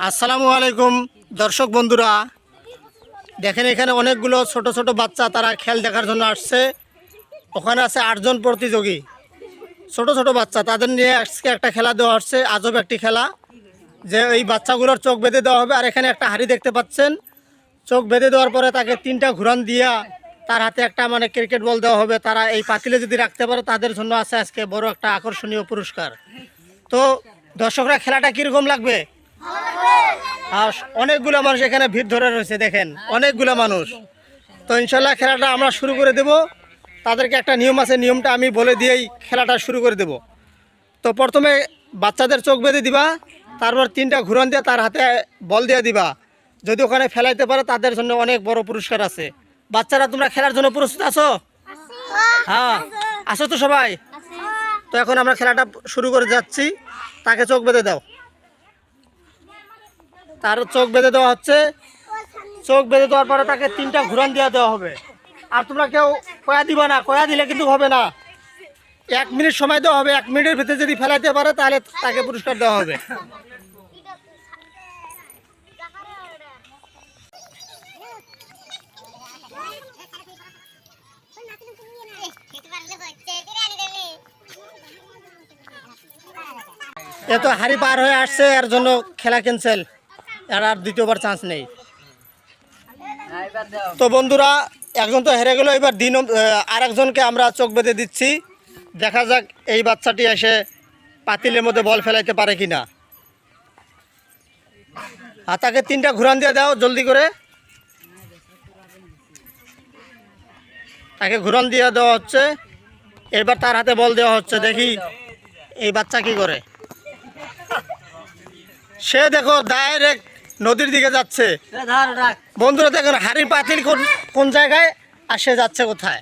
আসসালামু আলাইকুম দর্শক বন্ধুরা, দেখেন এখানে অনেকগুলো ছোট ছোট বাচ্চা তারা খেল দেখার জন্য আসছে। ওখানে আছে 8জন প্রতিযোগী, ছোট ছোট বাচ্চা, তাদের নিয়ে আজকে একটা খেলা দেওয়া হচ্ছে। আজব একটি খেলা, যে এই বাচ্চাগুলোর চোখ বেঁধে দেওয়া হবে। আর এখানে একটা হাড়ি দেখতে পাচ্ছেন, চোখ বেঁধে দেওয়ার পরে তাকে 3টা ঘুরান দিয়া তার হাতে একটা ক্রিকেট বল দেওয়া হবে। তারা এই পাতিলে যদি রাখতে পারে তাদের জন্য আছে আজকে বড় একটা আকর্ষণীয় পুরস্কার। তো দর্শকরা, খেলাটা কীরকম লাগবে? আর অনেকগুলো মানুষ এখানে ভিড় ধরে রয়েছে, দেখেন অনেকগুলো মানুষ। তো ইনশাল্লাহ খেলাটা আমরা শুরু করে দেব। তাদেরকে একটা নিয়ম আছে, নিয়মটা আমি বলে দিয়েই খেলাটা শুরু করে দেব। তো প্রথমে বাচ্চাদের চোখ বেঁধে দিবা, তারপর 3টা ঘুরন দিয়ে তার হাতে বল দিয়ে দিবা। যদি ওখানে ফেলাইতে পারে তাদের জন্য অনেক বড় পুরস্কার আছে। বাচ্চারা, তোমরা খেলার জন্য প্রস্তুত আছো? হ্যাঁ, আছো তো সবাই? তো এখন আমরা খেলাটা শুরু করে যাচ্ছি। তাকে চোখ বেঁধে দাও। তার চোখ বেঁধে দেওয়া হচ্ছে। চোখ বেঁধে দেওয়ার পরে তাকে 3টা ঘুরান দিয়ে দেওয়া হবে। আর তোমরা কেউ কয়া দিবা না, কয়া দিলে কিন্তু হবে না। 1 মিনিট সময় দেওয়া হবে। 1 মিনিটের ভিতরে যদি ফেলাইতে পারে তাহলে তাকে পুরস্কার দেওয়া হবে। এত হাড়ি পার হয়ে আসছে, এর জন্য খেলা ক্যান্সেল। আর দ্বিতীয়বার চান্স নেই। তো বন্ধুরা, একজন তো হেরে গেল, এবার আর একজনকে আমরা চোখ বেঁধে দিচ্ছি। দেখা যাক এই বাচ্চাটি এসে পাতিলের মধ্যে বল ফেলাইতে পারে কিনা। আর তাকে 3টা ঘুরান দিয়ে দাও জলদি করে। তাকে ঘুরান দিয়ে দেওয়া হচ্ছে। এবার তার হাতে বল দেওয়া হচ্ছে। দেখি এই বাচ্চা কি করে। সে দেখো ডাইরেক্ট নদীর দিকে যাচ্ছে। বন্ধুরা দেখুন, হাড়ির পাতিল কোন জায়গায় আর সে যাচ্ছে কোথায়।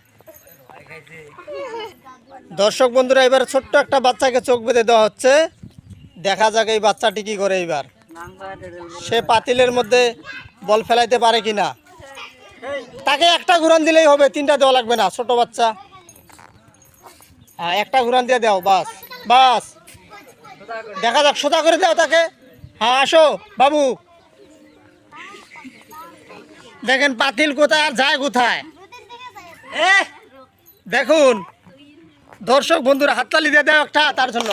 দর্শক বন্ধুরা, এবার ছোট্ট একটা বাচ্চাকে চোখ বেঁধে দেওয়া হচ্ছে। দেখা যাক এই বাচ্চাটি কি করে। এইবার সে পাতিলের মধ্যে বল ফেলাইতে পারে কিনা। তাকে একটা ঘুরান দিলেই হবে, 3টা দেওয়া লাগবে না, ছোট বাচ্চা। হ্যাঁ, একটা ঘুরান দিয়ে দাও, বাস বাস। দেখা যাক, সোজা করে দাও তাকে। হ্যাঁ, আসো বাবু। দেখেন পাতিল কোথায় আর যায় কোথায়। দেখুন দর্শক বন্ধুরা, হাততালি দিয়ে দাও একটা তার জন্য।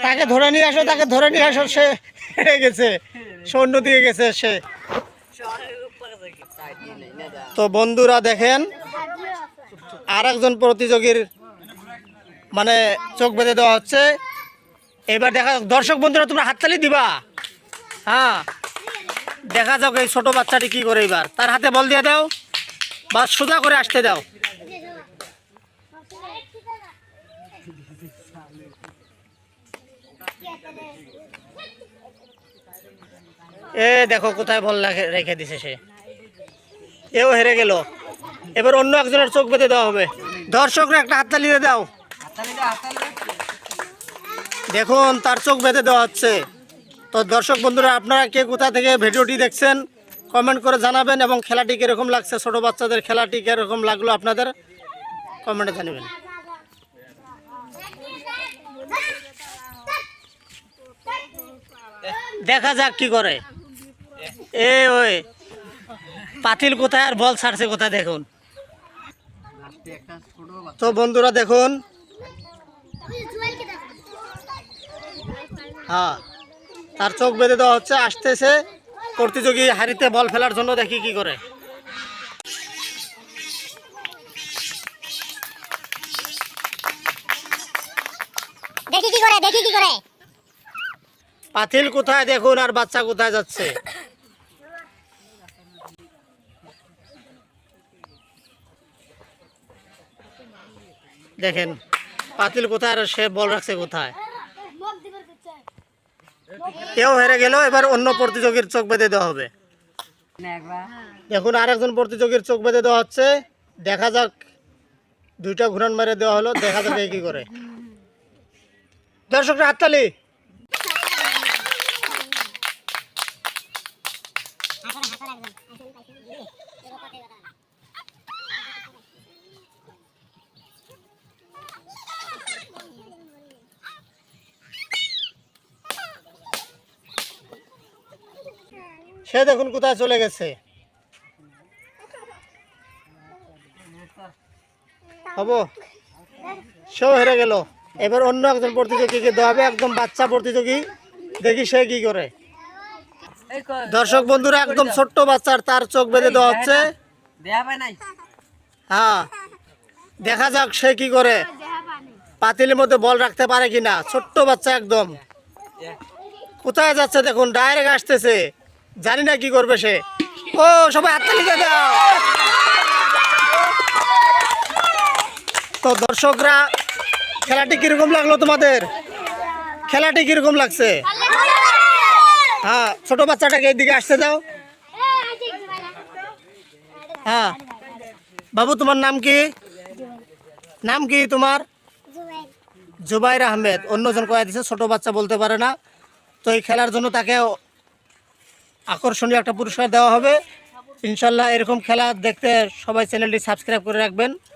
তাকে ধরে নিয়ে আসো, তাকে ধরে নিয়ে আসো। সে হেরে গেছে, সে অন্য দিকে গেছে সে। তো বন্ধুরা দেখেন, আর একজন প্রতিযোগীর চোখ বেঁধে দেওয়া হচ্ছে। এবার দেখা যাক, দর্শক বন্ধুরা তোমরা হাততালি দিবা। হ্যাঁ, দেখা যাক এই ছোট বাচ্চাটি কি করে। এবার তার হাতে বল দিয়ে দাও, বা সোজা করে আসতে দাও। দেখো কোথায় বল রেখে দিছে সে। এও হেরে গেল। এবার অন্য একজনের চোখ বেঁধে দেওয়া হবে। দর্শকরা একটা হাততালি দিয়ে দাও। দেখুন তার চোখ বেঁধে দেওয়া হচ্ছে। তো দর্শক বন্ধুরা, আপনারা কে কোথা থেকে ভিডিওটি দেখছেন কমেন্ট করে জানাবেন, এবং খেলাটি কীরকম লাগছে, ছোট বাচ্চাদের খেলাটি কীরকম লাগলো আপনাদের কমেন্টে জানাবেন। দেখা যাক কি করে। ওই পাতিল কোথায় আর বল ছাড়ছে কোথায়, দেখুন। তো বন্ধুরা দেখুন, হ্যাঁ, তার চোখ বেঁধে দেওয়া হচ্ছে। আসতেছে প্রতিযোগী হাড়িতে বল ফেলার জন্য। দেখি কি করে। পাতিল কোথায় দেখুন, আর বাচ্চা কোথায় যাচ্ছে। দেখেন পাতিল কোথায় আর সে বল রাখছে কোথায়। কেউ হেরে গেল। এবার অন্য প্রতিযোগীর চোখ বেঁধে দেওয়া হবে। দেখুন আর একজন প্রতিযোগীর চোখ বেঁধে দেওয়া হচ্ছে। দেখা যাক, 2টা ঘুরান মেরে দেওয়া হলো। দেখা যাক কি করে। দর্শকরা হাততালি। সে দেখুন কোথায় চলে গেছে। হবো, সেও হেরে গেল। এবার অন্য একজন প্রতিযোগীকে দেওয়া হবে, একদম বাচ্চা প্রতিযোগী, দেখি সে কি করে। দর্শক বন্ধুরা, একদম ছোট্ট বাচ্চার তার চোখ বেঁধে দেওয়া হচ্ছে। হ্যাঁ, দেখা যাক সে কি করে, পাতিলের মধ্যে বল রাখতে পারে কিনা। ছোট্ট বাচ্চা একদম, কোথায় যাচ্ছে দেখুন, ডাইরেক্ট আসতেছে, জানি না কি করবে সে। ও সবাই হাততালি দিয়ে দাও। তো দর্শকরা, খেলাটি কিরকম লাগলো তোমাদের? খেলাটি কিরকম লাগছে? হ্যাঁ, ছোট বাচ্চাটাকে এইদিকে আসতে দাও। হ্যাঁ বাবু, তোমার নাম কি? নাম কি তোমার? জুবাইর আহমেদ। অন্যজন কয়ে দিচ্ছে ছোট বাচ্চা বলতে পারে না। তো এই খেলার জন্য তাকে আকর্ষণীয় একটা পুরস্কার দেওয়া হবে ইনশাল্লাহ। এরকম খেলা দেখতে সবাই চ্যানেলটি সাবস্ক্রাইব করে রাখবেন।